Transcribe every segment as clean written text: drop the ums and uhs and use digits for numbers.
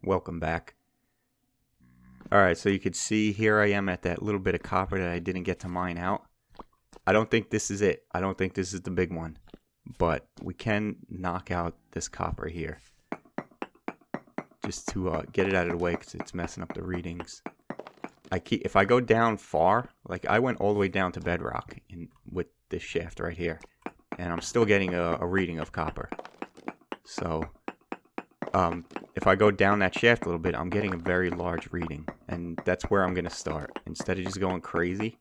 Welcome back. Alright, so you could see here I am at that little bit of copper that I didn't get to mine out. I don't think this is it. I don't think this is the big one. But we can knock out this copper here. Just to get it out of the way because it's messing up the readings. If I go down far, like I went all the way down to bedrock with this shaft right here. And I'm still getting a reading of copper. So, if I go down that shaft a little bit, I'm getting a very large reading. And that's where I'm going to start. Instead of just going crazy.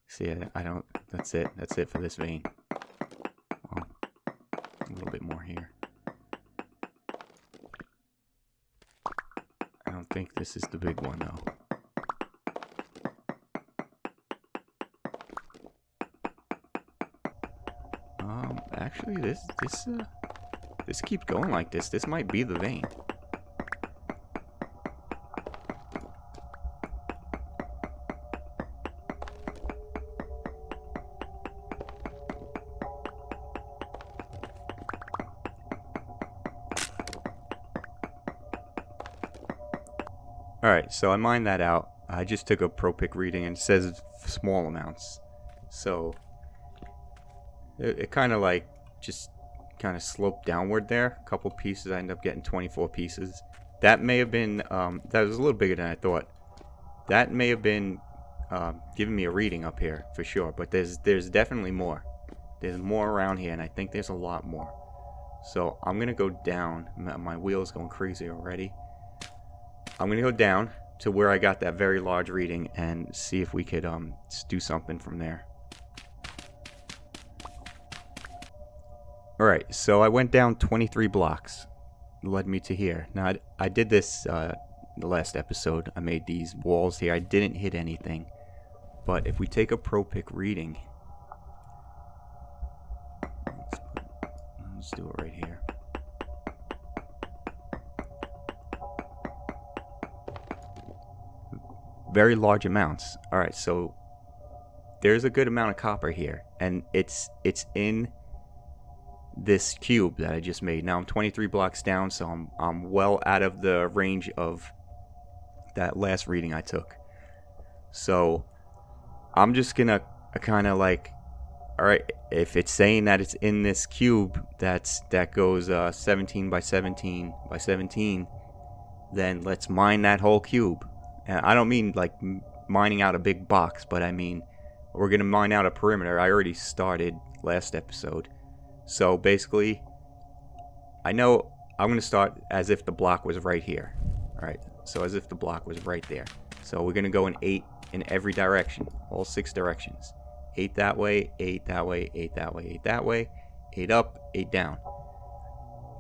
See, that's it. That's it for this vein. Well, a little bit more here. I don't think this is the big one, though. Actually, this keeps going like this. This might be the vein. Alright, so I mined that out. I just took a pro pick reading and it says small amounts. So it kind of like just kind of sloped downward there. A couple pieces, I ended up getting 24 pieces. That may have been, that was a little bigger than I thought. That may have been giving me a reading up here for sure. But there's definitely more. There's more around here and I think there's a lot more. So I'm going to go down. My wheel's going crazy already. I'm going to go down to where I got that very large reading and see if we could do something from there. Alright, so I went down 23 blocks. Led me to here. Now, I did this the last episode. I made these walls here. I didn't hit anything. But if we take a pro pick reading, let's do it right here. Very large amounts. Alright, so there's a good amount of copper here. And it's in this cube that I just made. Now I'm 23 blocks down, so I'm well out of the range of that last reading I took. So I'm just gonna kind of like, alright, if it's saying that it's in this cube that goes 17 by 17 by 17, then let's mine that whole cube. And I don't mean like mining out a big box, but I mean we're gonna mine out a perimeter. I already started last episode. So basically, I know I'm going to start as if the block was right here. Alright, so as if the block was right there. So we're going to go in 8 in every direction, all 6 directions. 8 that way, 8 that way, 8 that way, 8 that way, 8 up, 8 down.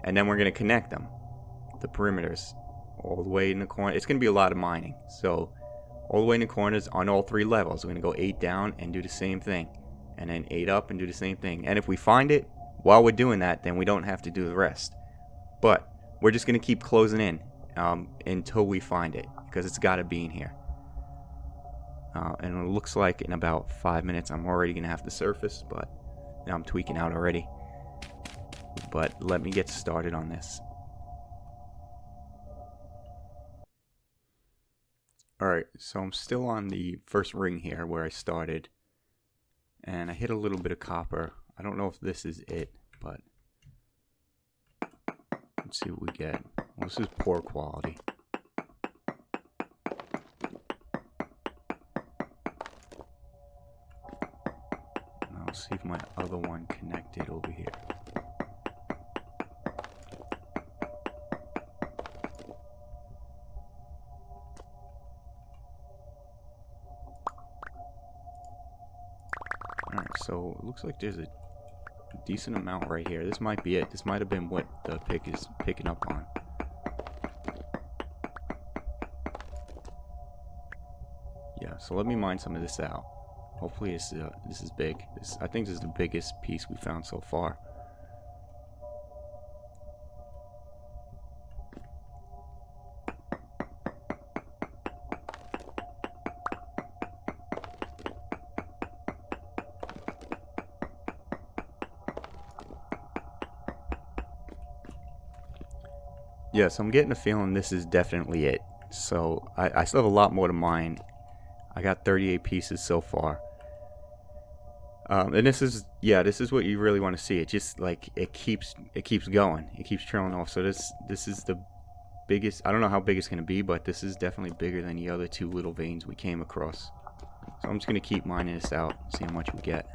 And then we're going to connect them, the perimeters, all the way in the corner. It's going to be a lot of mining. So all the way in the corners on all 3 levels. We're going to go 8 down and do the same thing. And then 8 up and do the same thing. And if we find it, while we're doing that, then we don't have to do the rest. But we're just going to keep closing in until we find it, because it's got to be in here. And it looks like in about 5 minutes I'm already going to have to surface, but now I'm tweaking out already. But let me get started on this. Alright, so I'm still on the first ring here where I started. And I hit a little bit of copper. I don't know if this is it, but let's see what we get. Well, this is poor quality. And I'll see if my other one connected over here. Alright, so it looks like there's a decent amount right here. This might be it. This might have been what the pick is picking up on. Yeah, so let me mine some of this out. Hopefully this is big. I think this is the biggest piece we found so far. Yeah, so I'm getting a feeling this is definitely it. So I still have a lot more to mine. I got 38 pieces so far. And this is what you really want to see. It just like it keeps going. It keeps trailing off. So this is the biggest. I don't know how big it's gonna be, but this is definitely bigger than the other two little veins we came across. So I'm just gonna keep mining this out, see how much we get.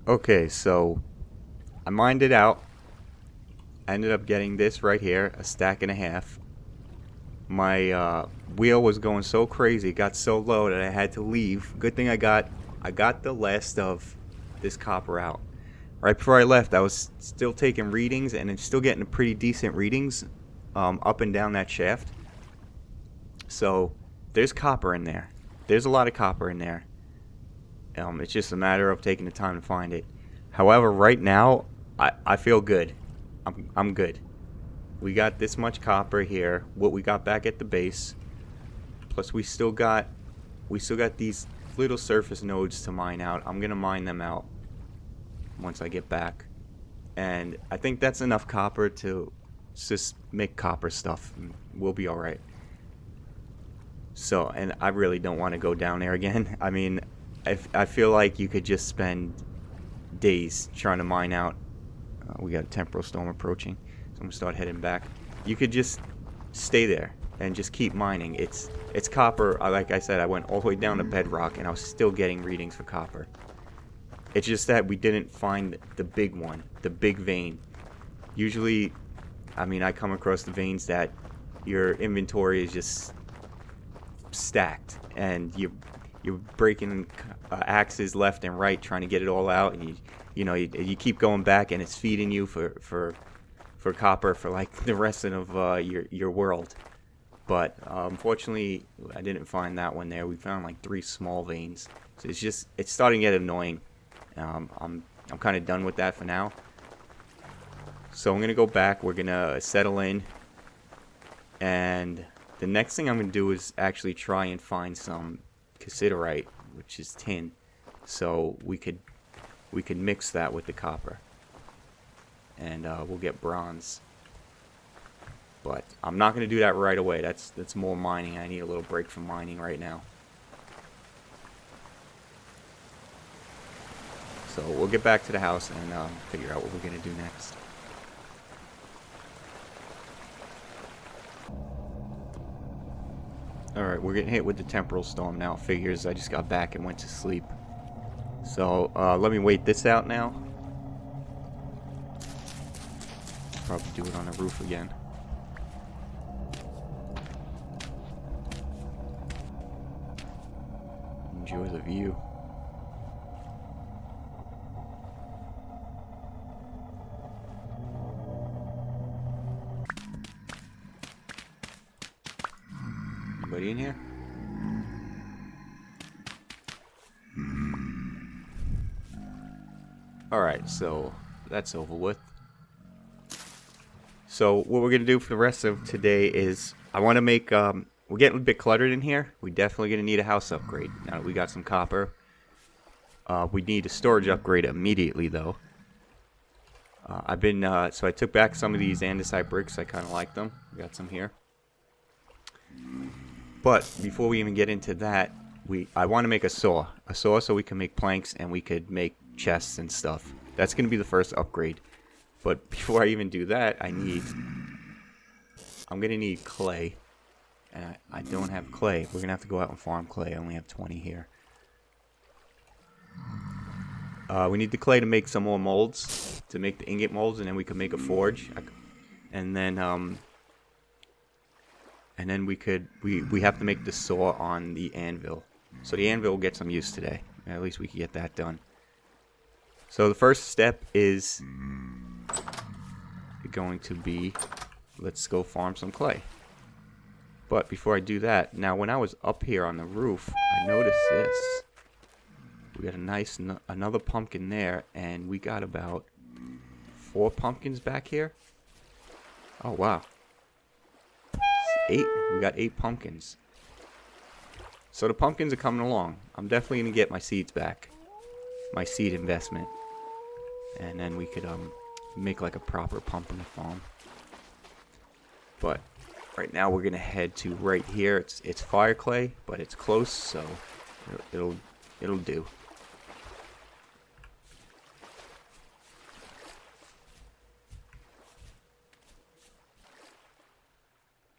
Okay, so I mined it out. I ended up getting this right here, a stack and a half. My wheel was going so crazy, it got so low that I had to leave. Good thing I got the last of this copper out. Right before I left, I was still taking readings, and it's still getting pretty decent readings up and down that shaft. So there's copper in there. There's a lot of copper in there. It's just a matter of taking the time to find it. However, right now, I feel good. I'm good. We got this much copper here. What we got back at the base. Plus, we still got these little surface nodes to mine out. I'm gonna mine them out once I get back, and I think that's enough copper to just make copper stuff. We'll be all right. So, and I really don't want to go down there again. I mean, I feel like you could just spend days trying to mine out. We got a temporal storm approaching, so I'm gonna start heading back. You could just stay there and just keep mining. It's copper. Like I said, I went all the way down to bedrock, and I was still getting readings for copper. It's just that we didn't find the big one, the big vein. Usually, I mean, I come across the veins that your inventory is just stacked, and you're breaking axes left and right trying to get it all out, and you keep going back, and it's feeding you for copper for like the rest of your world. But unfortunately, I didn't find that one there. We found like 3 small veins, so it's starting to get annoying. I'm kind of done with that for now. So I'm gonna go back. We're gonna settle in, and the next thing I'm gonna do is actually try and find some cassiterite, which is tin, so we could mix that with the copper, and we'll get bronze. But I'm not going to do that right away. That's more mining. I need a little break from mining right now. So we'll get back to the house and figure out what we're going to do next. Alright, we're getting hit with the temporal storm now. Figures I just got back and went to sleep. So let me wait this out now. Probably do it on the roof again. Enjoy the view. Anybody in here? Alright, so that's over with. So what we're going to do for the rest of today is I want to make, we're getting a bit cluttered in here. We're definitely going to need a house upgrade. Now that we got some copper. We need a storage upgrade immediately though. So I took back some of these andesite bricks. I kind of like them. We got some here. But before we even get into that, I want to make a saw so we can make planks and we could make chests and stuff. That's gonna be the first upgrade. But before I even do that, I'm gonna need clay, and I don't have clay. We're gonna have to go out and farm clay. I only have 20 here. We need the clay to make some more molds, to make the ingot molds, and then we can make a forge. And then we have to make the saw on the anvil. So the anvil will get some use today. At least we can get that done. So the first step is going to be, let's go farm some clay. But before I do that, now when I was up here on the roof, I noticed this. We got a nice, another pumpkin there, and we got about 4 pumpkins back here. Oh, wow. 8. We got 8 pumpkins. So the pumpkins are coming along. I'm definitely going to get my seeds back. My seed investment. And then we could make like a proper pumpkin farm. But right now we're going to head to right here. It's fire clay, but it's close, so it'll do.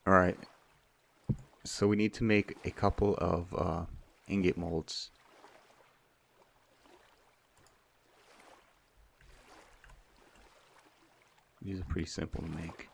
Alright, so we need to make a couple of ingot molds. These are pretty simple to make.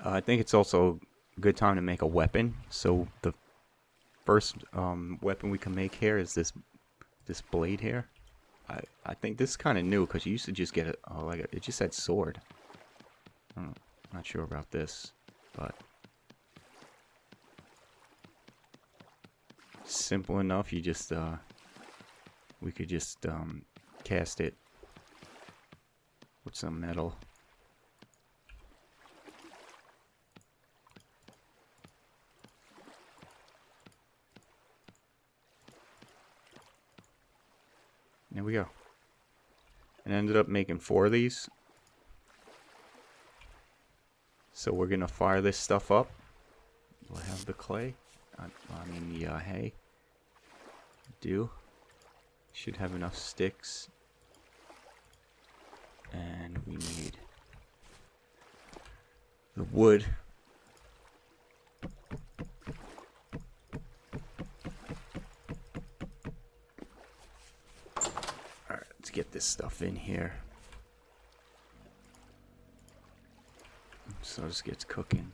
I think it's also a good time to make a weapon. So the first weapon we can make here is this blade here. I think this is kind of new because you used to just get it just said sword. I'm not sure about this, but simple enough. You just we could just cast it with some metal. There we go. And ended up making 4 of these. So we're gonna fire this stuff up. We'll have the clay. I mean the hay. Should have enough sticks. And we need the wood. Get this stuff in here so this gets cooking.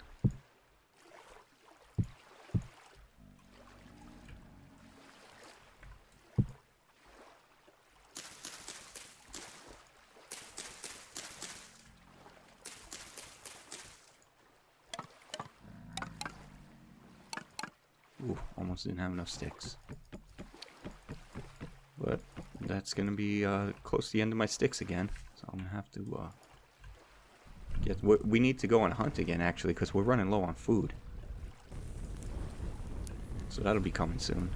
Ooh, almost didn't have enough sticks, but that's gonna be close to the end of my sticks again, so I'm gonna have to we need to go on a hunt again, actually, because we're running low on food, so that'll be coming soon.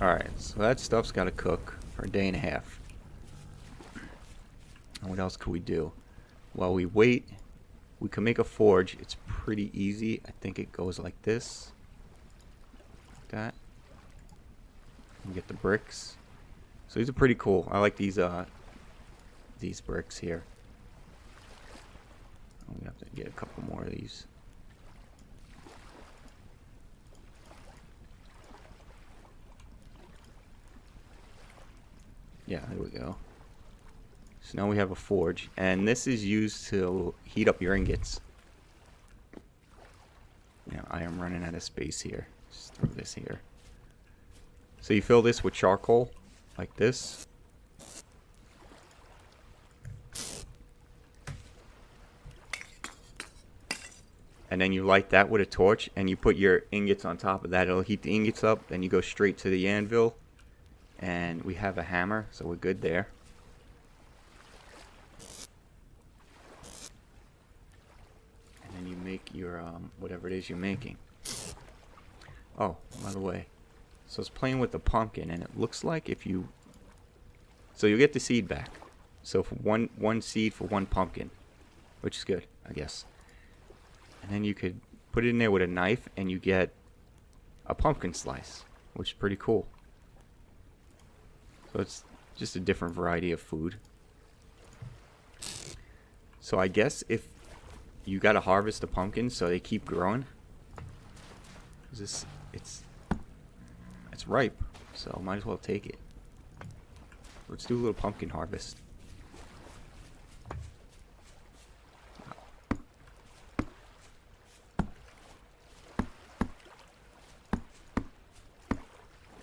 Alright, so that stuff's got to cook for a day and a half. And what else could we do? While we wait, we can make a forge. It's pretty easy. I think it goes like this. That and get the bricks. So these are pretty cool. I like these bricks here. We have to get a couple more of these. Yeah, there we go. So now we have a forge, and this is used to heat up your ingots. Yeah, I am running out of space here. Just throw this here. So you fill this with charcoal, like this. and then you light that with a torch, and you put your ingots on top of that. It'll heat the ingots up, then you go straight to the anvil, and we have a hammer, so we're good there. And then you make your whatever it is you're making. Oh, by the way, so it's playing with the pumpkin, and it looks like if you, so you get the seed back. So for one seed for one pumpkin, which is good, I guess. And then you could put it in there with a knife, and you get a pumpkin slice, which is pretty cool. So it's just a different variety of food. So I guess if you gotta harvest the pumpkins so they keep growing, it's ripe, so might as well take it. Let's do a little pumpkin harvest.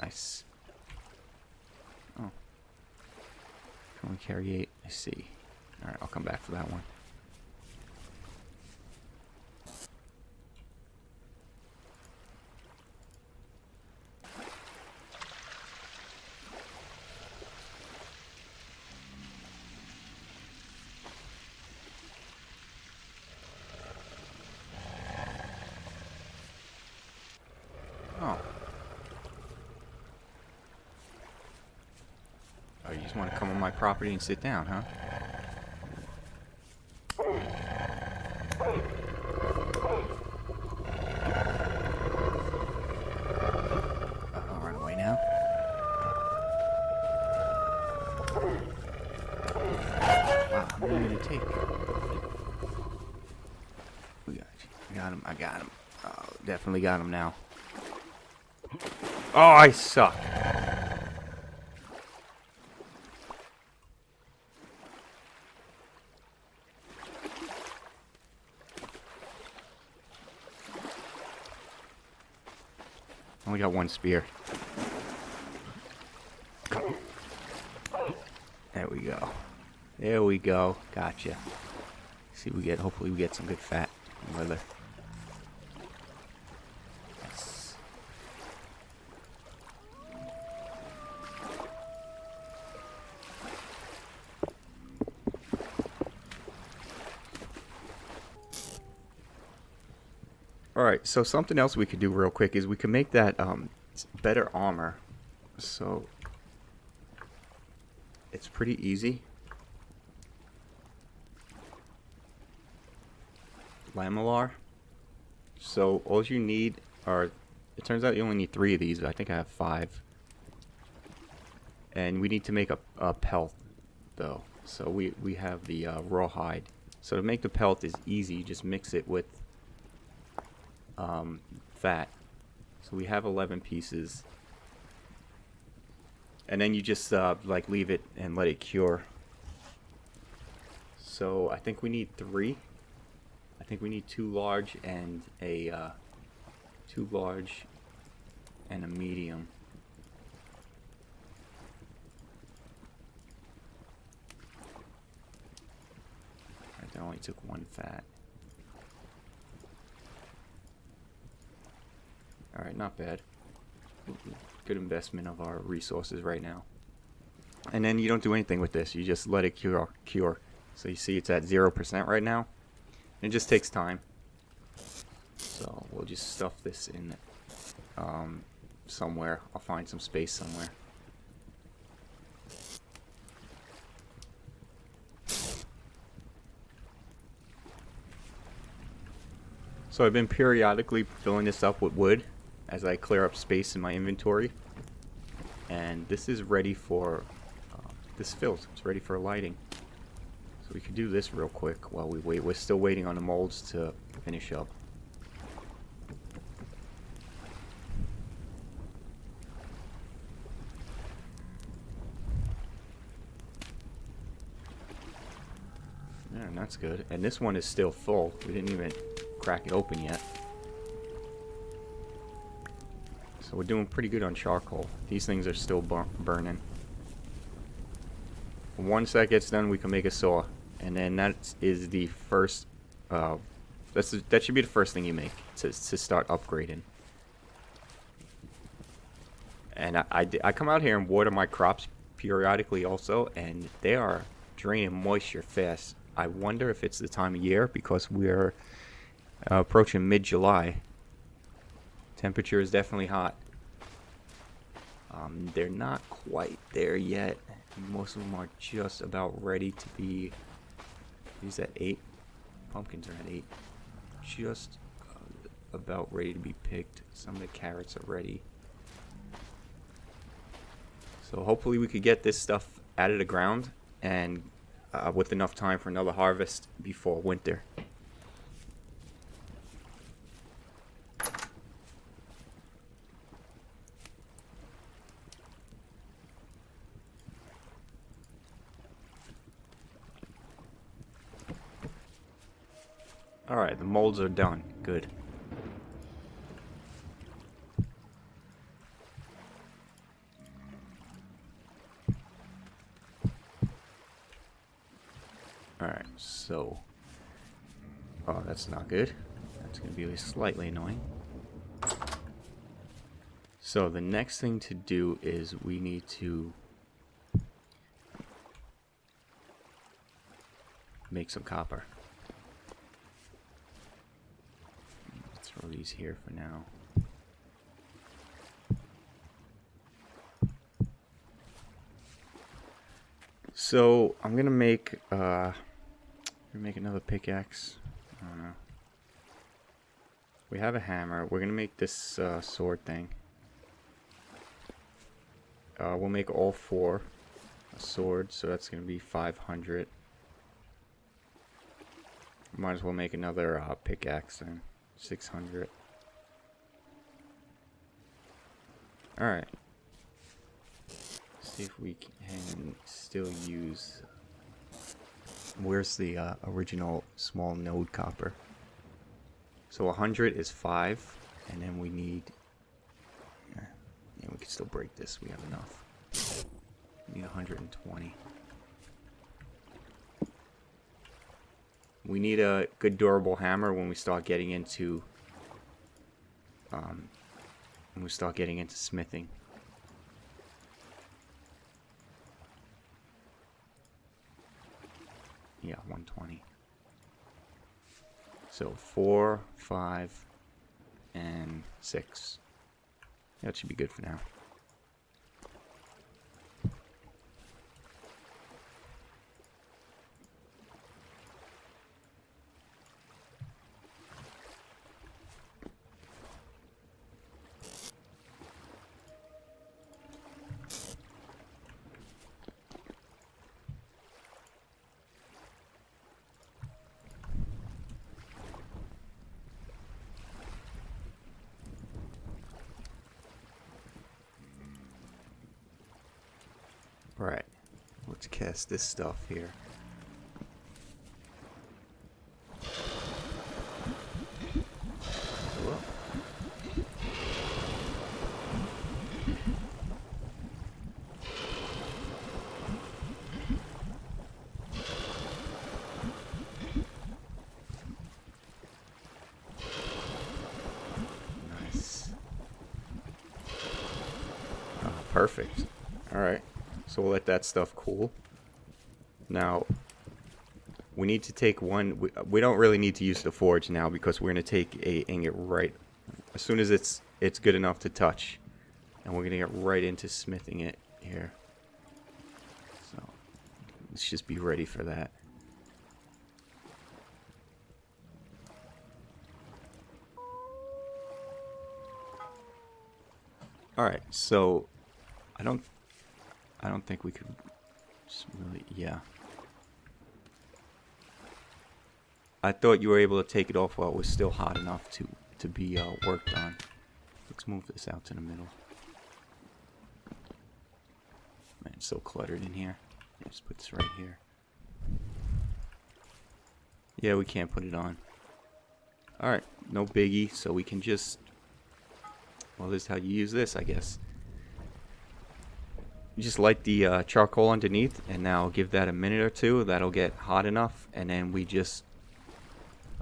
Nice. Oh. Can only carry 8. I see. Alright, I'll come back for that one. Oh. Oh, you just want to come on my property and sit down, huh? I'll run away now. Wow, how many did it take? We got you. I got him. I got him. Oh, definitely got him now. Oh, I suck. Only got one spear. There we go. There we go. Gotcha. See, hopefully we get some good fat and leather. Yes. Alright, so something else we could do real quick is we can make that better armor. So it's pretty easy. Lamellar. So all you need are, it turns out you only need 3 of these, but I think I have 5. And we need to make a pelt though. So we have the raw hide. So to make the pelt is easy, you just mix it with fat. So we have 11 pieces, and then you just like leave it and let it cure. So I think we need 3. I think we need 2 large and a 2 large and a medium. Alright, that only took 1 fat. Alright, not bad. Good investment of our resources right now. And then you don't do anything with this. You just let it cure. So you see it's at 0% right now. It just takes time. So we'll just stuff this in somewhere. I'll find some space somewhere. So I've been periodically filling this up with wood as I clear up space in my inventory, and this is ready for this fills. It's ready for lighting. So we can do this real quick while we wait. We're still waiting on the molds to finish up. Yeah, and that's good. And this one is still full. We didn't even crack it open yet. So we're doing pretty good on charcoal. These things are still burning. Once that gets done, we can make a saw. And then that is the first That should be the first thing you make to start upgrading. And I come out here and water my crops periodically also, and they are draining moisture fast. I wonder if it's the time of year because we're approaching mid-July. Temperature is definitely hot. They're not quite there yet. Most of them are just about ready to be. These at 8. Pumpkins are at 8. Just about ready to be picked. Some of the carrots are ready. So hopefully we could get this stuff out of the ground and with enough time for another harvest before winter. Alright, the molds are done. Good. Alright, so... Oh, that's not good. That's going to be slightly annoying. So the next thing to do is we need to make some copper. Throw these here for now. So I'm gonna make another pickaxe. I don't know. We have a hammer. We're gonna make this sword thing. We'll make all 4 a sword, so that's gonna be 500. Might as well make another pickaxe then. 600. Alright. See if we can still use... Where's the original small node copper? So 100 is 5, and then we need... Yeah, we can still break this. We have enough. We need 120. We need a good durable hammer when we start getting into smithing. Yeah, 120. So 4, 5, and 6. That should be good for now. Right, let's cast this stuff here. Whoa. Nice. Oh, perfect. All right. So we'll let that stuff cool. Now, we need to take one... We don't really need to use the forge now because we're going to take a ingot right... As soon as it's good enough to touch. And we're going to get right into smithing it here. So, let's just be ready for that. Alright, so... I don't think we could just really, yeah. I thought you were able to take it off while it was still hot enough to be worked on. Let's move this out to the middle. Man, it's so cluttered in here. Just put this right here. Yeah, we can't put it on. Alright, no biggie, so we can just... Well, this is how you use this, I guess. You just light the charcoal underneath, and now give that a minute or two. That'll get hot enough, and then we just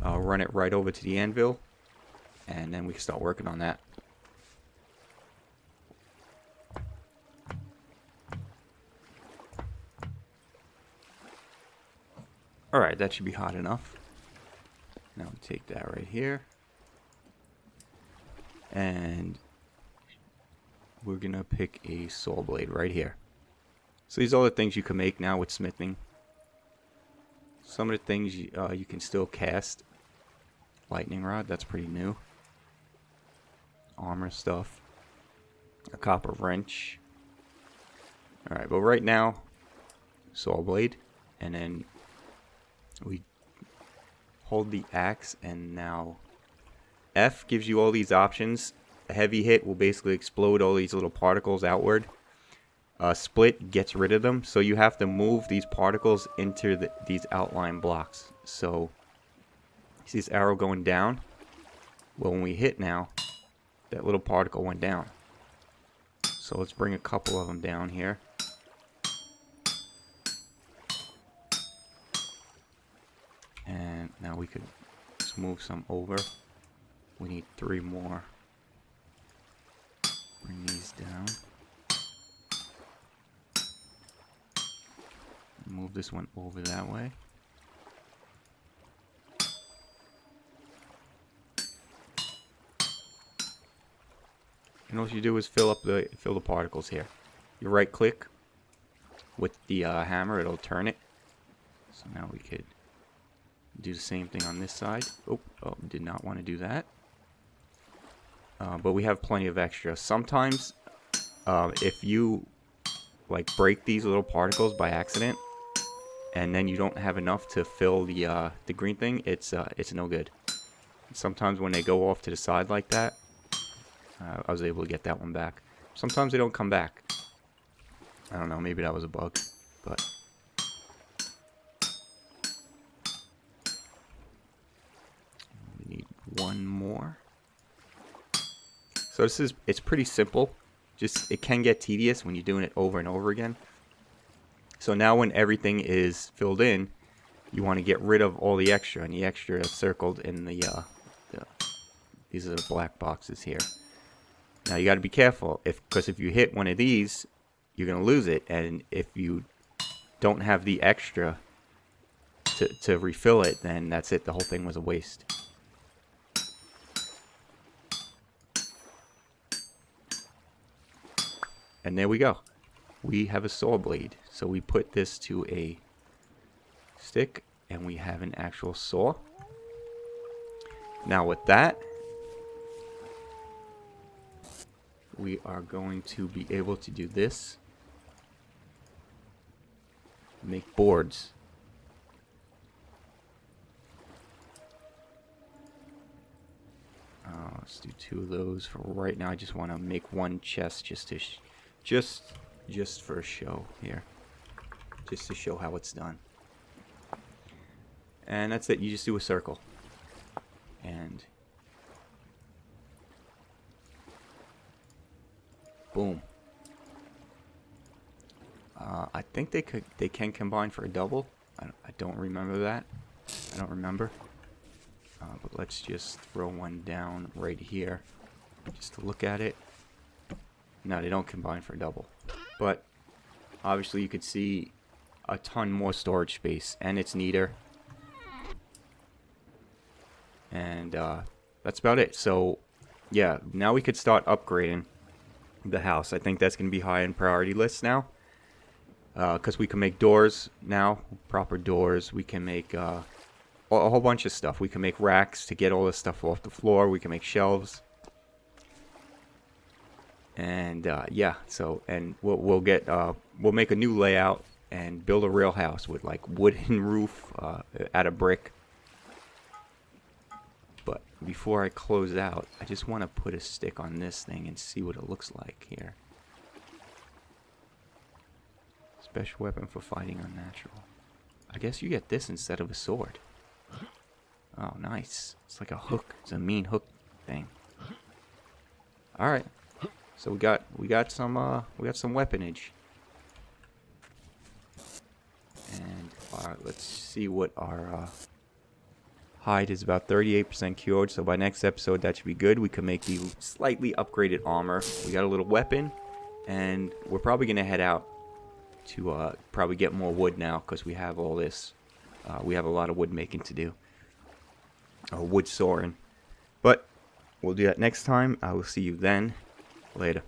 I'll run it right over to the anvil, and then we can start working on that. Alright, that should be hot enough. Now we take that right here. And we're gonna pick a saw blade right here. So these are all the things you can make now with smithing. Some of the things you can still cast. Lightning rod, that's pretty new. Armor stuff. A copper wrench. Alright, but right now, saw blade. And then we hold the axe, and now F gives you all these options. A heavy hit will basically explode all these little particles outward. Split gets rid of them, so you have to move these particles into these outline blocks. So, you see this arrow going down? Well, when we hit now, that little particle went down. So let's bring a couple of them down here. And now we could just move some over. We need 3 more. Bring these down. Move this one over that way. And all you do is fill the particles here. You right click with the hammer, it'll turn it. So now we could do the same thing on this side. Oh, did not want to do that. But we have plenty of extra. Sometimes, if you like break these little particles by accident, and then you don't have enough to fill the green thing, it's no good. Sometimes when they go off to the side like that, I was able to get that one back. Sometimes they don't come back. I don't know, maybe that was a bug, but we need 1 more. So it's pretty simple. Just, it can get tedious when you're doing it over and over again. So now when everything is filled in, you want to get rid of all the extra, and the extra is circled in these are the black boxes here. Now you got to be careful, because if you hit one of these, you're going to lose it, and if you don't have the extra to refill it, then that's it. The whole thing was a waste. And there we go. We have a saw blade. So we put this to a stick, and we have an actual saw. Now with that, we are going to be able to do this. Make boards. Let's do 2 of those for right now. I just want to make 1 chest just to just for show here, just to show how it's done. And that's it. You just do a circle, and boom. I think they can combine for a double. I don't remember that. I don't remember. But let's just throw one down right here, just to look at it. No, they don't combine for a double. But obviously you could see a ton more storage space, and it's neater. And that's about it. So yeah, now we could start upgrading the house. I think that's going to be high in priority lists now. Because we can make doors now, proper doors. We can make a whole bunch of stuff. We can make racks to get all this stuff off the floor. We can make shelves. And yeah, so, and we'll make a new layout and build a real house with like wooden roof out of brick. But before I close out, I just want to put a stick on this thing and see what it looks like here. Special weapon for fighting unnatural. I guess you get this instead of a sword. Oh, nice. It's like a hook. It's a mean hook thing. All right. So we got some weaponage. And let's see what our hide is about 38% cured, so by next episode that should be good. We can make the slightly upgraded armor. We got a little weapon, and we're probably going to head out to probably get more wood now, because we have all this. We have a lot of wood making to do. Wood soaring. But we'll do that next time. I will see you then. Later.